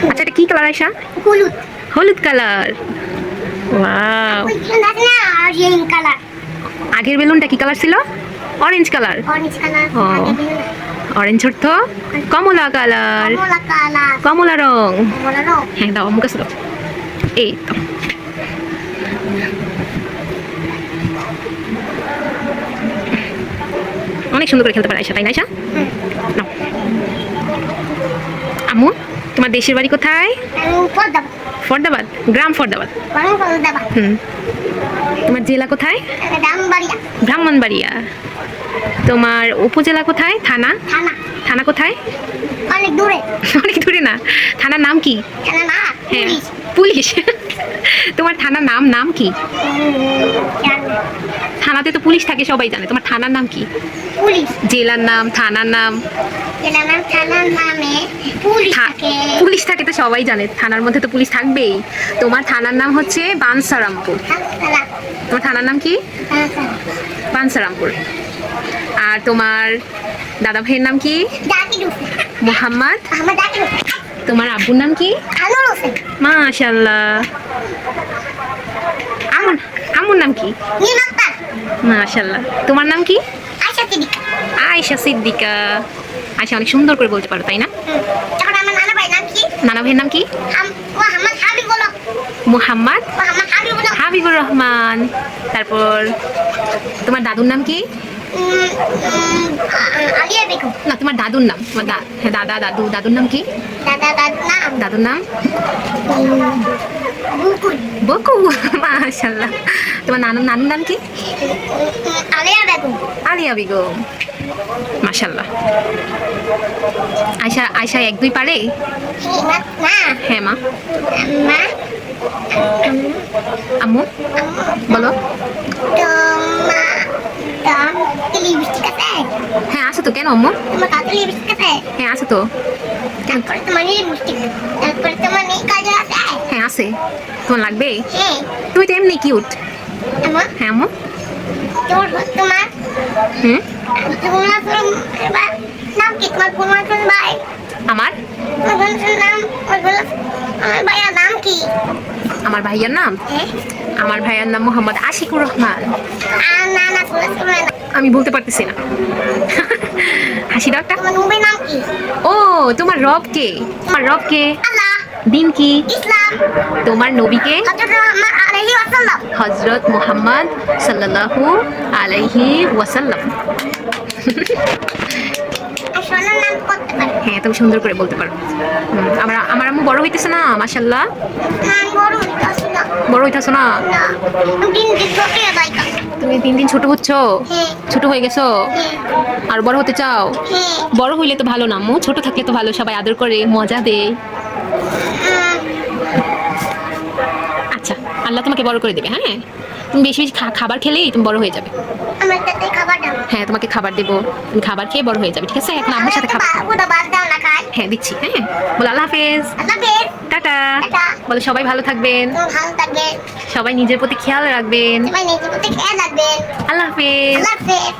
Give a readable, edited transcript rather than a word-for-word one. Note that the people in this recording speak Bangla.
আচ্ছা এটা কি কালার আয়শা? হলুদ। হলুদ কালার। ওয়াও। Orange colour. আগের বেলুনটা কি কালার ছিল? Orange colour. Orange colour. ও অরেঞ্জ অর্থ কমলা কালার। কমলা কালার। কমলা রং। কমলা রং। হ্যাঁ দাও মুখে দাও। এই তো অনেক সুন্দর করে খেলতে পারে আয়শা, তাই না আয়শা? নাও। আম্মু তোমার দেশের বাড়ি কোথায়? ফর্দাবাদ। ফরদাবাদ, গ্রাম ফরদাবাদ। ফর্দাবাদ। তোমার জেলা কোথায়? দামবাড়িয়া। ব্রাহ্মণবাড়িয়া। তোমার উপজেলা কোথায়? থানা। থানা। থানা কোথায়? অনেক দূরে। অনেক দূরে না, থানার নাম কি? থানা না হ্যাঁ পুলিশ। পুলিশ। তোমার থানার নাম কি? থানাতে তো পুলিশ থাকে, সবাই জানে। তোমার থানার নাম কি? পুলিশ। জেলার নাম, থানার নাম। জেলার নাম, থানার নামে পুলিশ থাকে। পুলিশ থাকে তো সবাই জানে, থানার মধ্যে তো পুলিশ থাকবেই। তোমার থানার নাম হচ্ছে বানসারামপুর। তোমার থানার নাম কি? বানসারামপুর। আর তোমার দাদা ভাইয়ের নাম কি? জাকির হোসেন। মোহাম্মদ। আহমদ জাকির হোসেন। তোমার আব্বুর নাম কি? আনোয়ার হোসেন। মাশাআল্লাহ। আম্মুর নাম কি? নীল আক্তার। মাশাআল্লাহ। তোমার নাম কি? আয়শা সিদ্দিকা। আয়েশা সিদ্দিকা। আয়েশা অনেক সুন্দর করে বলতে পারো, তাই না? এখন আমার নানা ভাইয়ের নাম কি? নানা ভাইয়ের নাম কি? মোহাম্মদ হাবিবুল্লাহ। মোহাম্মদ মোহাম্মদ হাবিবুল্লাহ। হাবিবুর রহমান। তারপর তোমার দাদুর নাম কি? আলিয়া বেগম। না, তোমার দাদুর নাম। তোমার হ্যাঁ, দাদুর নাম কি? দাদুর নাম বুকুল। বকু। মাশাআল্লাহ। তোমার নানুর নাম কি? আলিয়া বেগম। আলিয়া বেগম। মাশাআল্লাহ। আয়শা 1 2 পারে? না। হ্যাঁ মা। মা। আম্মু বলো। লিপস্টিক আছে? হ্যাঁ আছে তো, কেন আম্মু? তোমার কাছে লিপস্টিক আছে? হ্যাঁ আছে তো। তারপরে তোমার লিপস্টিক, তারপরে তোমার কাজল আছে? হ্যাঁ আছে। তোমার লাগবে? হ্যাঁ। তুমি তো এমনি কিউট। আমার হ্যাঁ আম্মু। তোমার হুম তোমার নাম কি? তোমার ভাই আমার নাম? আমার ভাইয়ার নাম কি? আমার ভাইয়ার নাম? হ্যাঁ। আমার ভাইয়ার নাম মোহাম্মদ আশিকুর রহমান। না না, তোমার আমি বলতে পারতেছি না। হাসি দাও একটা। তোমার নবীর নাম কি? ও তোমার রব কে? তোমার রব কে? আল্লাহ। দিন কি? ইসলাম। তোমার নবীকে? হযরত মুহাম্মদ সাল্লাল্লাহু আলাইহি হযরত মুহাম্মদ সাল্লাল্লাহু আলাইহি ওয়াসাল্লাম। ওয়াসাল্লাম। আসলে নাম করতে পারে? হ্যাঁ তুমি সুন্দর করে বলতে পারো। আমার আম্মু বড় হইতেছে না মাশাআল্লাহ। না, বড় হইতাছে না। বড় হইতাছো না? না, দিন দিন ছোট হয়ে যাইতাছে। তুমি দিন দিন ছোট হচ্ছ? হ্যাঁ। ছোট হয়ে গেছো? হ্যাঁ। আর বড় হতে চাও? হ্যাঁ। বড় হইলে তো ভালো না আম্মু, ছোট থাকলে তো ভালো, সবাই আদর করে মজা দেয়। আচ্ছা আল্লাহ তোমাকে বড় করে দেবে। হ্যাঁ তুমি বেশি বেশি খাবার খেলেই তুমি বড় হয়ে যাবে। আমার তাতে খাবার দাও। হ্যাঁ তোমাকে খাবার দেবো, তুমি খাবার খেয়ে বড় হয়ে যাবে, ঠিক আছে? এখন আম্মুর সাথে খাবার খাও। ওটা বাদ দাও না, খাই। হ্যাঁ দিচ্ছি। হ্যাঁ বলো আল্লাহ হাফেজ। আল্লাহ হাফেজ। টাটা। টাটা। বলো সবাই ভালো থাকবেন, তুমি ভালো থাকবেন। সবাই নিজের প্রতি খেয়াল রাখবেন। সবাই নিজের প্রতি খেয়াল রাখবেন। আল্লাহ হাফেজ। আল্লাহ হাফেজ।